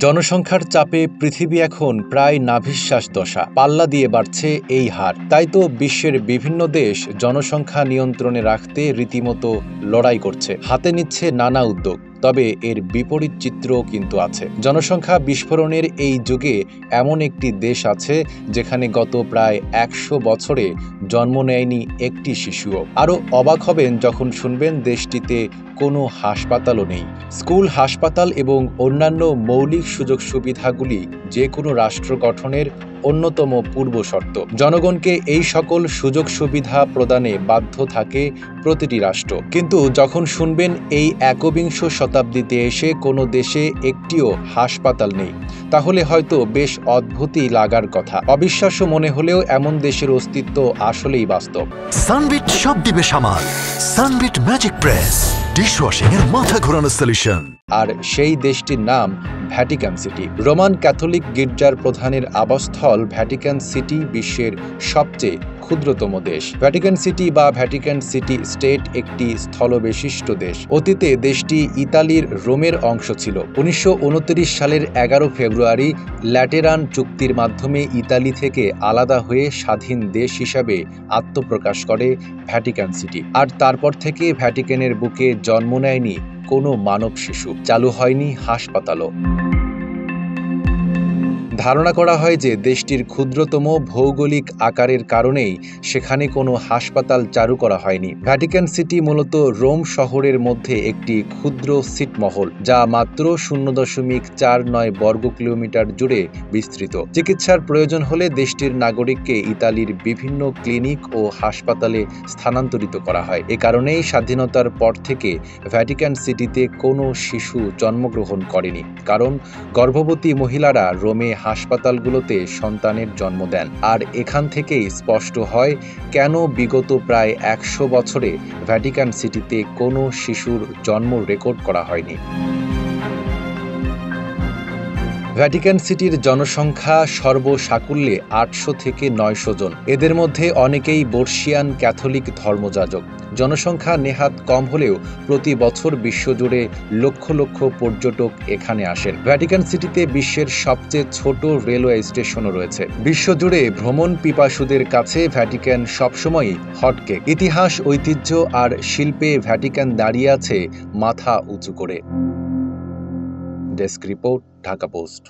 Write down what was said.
জনসংখ্যার চাপে পৃথিবী এখন প্রায় নাভিশ্বাস দশা, পাল্লা দিয়ে বাড়ছে এই হার। তাই তো বিশ্বের বিভিন্ন দেশ জনসংখ্যা নিয়ন্ত্রণে রাখতে রীতিমতো লড়াই করছে, হাতে নিচ্ছে নানা উদ্যোগ। তবে এর বিপরীত চিত্রও কিন্তু আছে। জনসংখ্যা বিস্ফোরণের এই যুগে এমন একটি দেশ আছে যেখানে গত প্রায় ১০০ বছরে জন্ম নেয়নি একটি শিশুও। আরও অবাক হবেন যখন শুনবেন দেশটিতে কোনো হাসপাতালও নেই। স্কুল, হাসপাতাল এবং অন্যান্য মৌলিক সুযোগ সুবিধাগুলি যে কোনো রাষ্ট্র গঠনের অন্যতম পূর্বশর্ত। জনগণকে এই সকল সুযোগ সুবিধা প্রদানে বাধ্য থাকে প্রতিটি রাষ্ট্র। কিন্তু যখন শুনবেন এই একবিংশ শতাব্দীতে এসে কোনো দেশে একটিও হাসপাতাল নেই, তাহলে হয়তো বেশ অদ্ভুতই লাগার কথা। অবিশ্বাস্য মনে হলেও এমন দেশের অস্তিত্ব আসলেই বাস্তব। সানবিট সব দিবে সামাল। সানবিট ম্যাজিক প্রেস, ডিশওয়াশিং এর মাথা ঘোরানো সলিউশন। আর সেই দেশটির নাম ভ্যাটিকান সিটি। রোমান ক্যাথলিক গির্জার প্রধানের আবাসস্থল ভ্যাটিকান সিটি বিশ্বের সবচেয়ে ক্ষুদ্রতম দেশ। ভ্যাটিকান সিটি বা ভ্যাটিকান সিটি স্টেট একটি স্থলবেষ্টিত দেশ। অতীতে দেশটি ইতালির রোমের অংশ ছিল। ১৯২৯ সালের ১১ ফেব্রুয়ারি ল্যাটেরান চুক্তির মাধ্যমে ইতালি থেকে আলাদা হয়ে স্বাধীন দেশ হিসাবে আত্মপ্রকাশ করে ভ্যাটিকান সিটি। আর তারপর থেকে ভ্যাটিকানের বুকে জন্ম নেয়নি কোনো মানব শিশু, চালু হয়নি হাসপাতালও। ধারণা করা হয় যে দেশটির ক্ষুদ্রতম ভৌগোলিক আকারের কারণেই সেখানে কোনো হাসপাতাল চালু করা হয়নি। ভ্যাটিকান সিটি মূলত রোম শহরের মধ্যে একটি ক্ষুদ্র ছিটমহল, যা মাত্র ০.৪৯ বর্গ কিলোমিটার জুড়ে বিস্তৃত। চিকিৎসার প্রয়োজন হলে দেশটির নাগরিককে ইতালির বিভিন্ন ক্লিনিক ও হাসপাতালে স্থানান্তরিত করা হয়। এ কারণেই স্বাধীনতার পর থেকে ভ্যাটিকান সিটিতে কোনো শিশু জন্মগ্রহণ করেনি, কারণ গর্ভবতী মহিলারা রোমে হাসপাতালগুলোতে সন্তানের জন্ম দেন। আর এখান থেকেই স্পষ্ট হয় কেন বিগত প্রায় ১০০ বছরে ভ্যাটিকান সিটিতে কোনো শিশুর জন্ম রেকর্ড করা হয়নি। ভ্যাটিকান সিটির জনসংখ্যা সর্বসাকুল্যে ৮০০ থেকে ৯০০ জন। এদের মধ্যে অনেকেই বর্ষিয়ান ক্যাথলিক ধর্মযাজক। জনসংখ্যা নেহাত কম হলেও প্রতি বছর বিশ্বজুড়ে লক্ষ লক্ষ পর্যটক এখানে আসেন। ভ্যাটিকান সিটিতে বিশ্বের সবচেয়ে ছোট রেলওয়ে স্টেশনও রয়েছে। বিশ্বজুড়ে ভ্রমণ পিপাসুদের কাছে ভ্যাটিকান সবসময়ই হটকেক। ইতিহাস, ঐতিহ্য আর শিল্পে ভ্যাটিকান দাঁড়িয়ে আছে মাথা উঁচু করে। Desk report, Dhaka post.